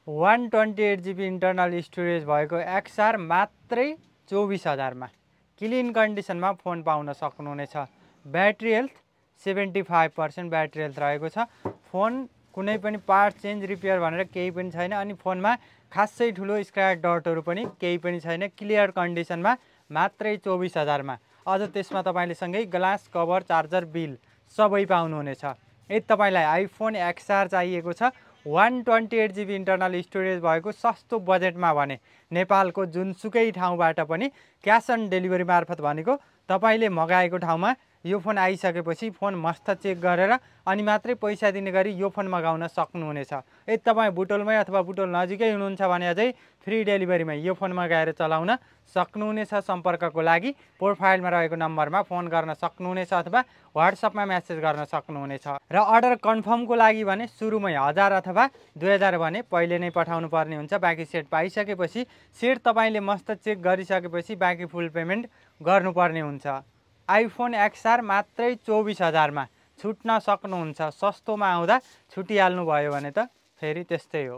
128 GB internal storage भएको XR मात्रै 24,000 मा क्लिन कन्डिसनमा फोन पाउन सक्नुहुनेछ। ब्याट्री हेल्थ 75% ब्याट्री हेल्थ रहेको छ। फोन कुनै पनि पार्ट चेन्ज रिपेयर भनेर केही पनि छैन, अनि फोनमा खासै ठुलो स्क्रैच डटहरू पनि केही पनि छैन। क्लियर कन्डिसनमा मात्रै 24,000 मा। अझ त्यसमा तपाईले सँगै ग्लास कभर, चार्जर, बिल सबै पाउनुहुनेछ। यदि तपाईलाई आइफोन XR चाहिएको छ 128 GB इन्टरनल स्टोरेज भएको सस्तो बजेटमा भने नेपालको जुनसुकै ठाउँबाट पनि क्यास अन डेलिभरी मार्फत भनेको तपाईले मगाएको ठाउँमा यो फोन आइसकेपछि फोन मस्त चेक गरेर अनि मात्रै पैसा दिने गरी यो फोन मगाउन सक्नुहुनेछ। यदि तपाईँ बुटोलमै अथवा बुटोल नजिकै हुनुहुन्छ भने अझै फ्री डेलिभरीमा यो फोन मगाएर चलाउन सक्नुहुनेछ। सम्पर्कको लागि प्रोफाइलमा रहेको नम्बरमा फोन गर्न सक्नुहुनेछ अथवा व्हाट्सएपमा मेसेज गर्न सक्नुहुनेछ। र अर्डर कन्फर्मको लागि भने सुरुमै 1000 अथवा 2000 भने पहिले नै पठाउनु पर्ने हुन्छ। बाँकी सेट पाइसकेपछि सेट तपाईले मस्त चेक गरिसकेपछि बाँकी फुल पेमेन्ट गर्नुपर्ने हुन्छ। आइफोन XR मात्रै 24,000 मा छुट्न सक्नुहुन्छ। सस्तोमा आउँदा छुटिहाल्नु भयो भने त फेरि त्यस्तै हो।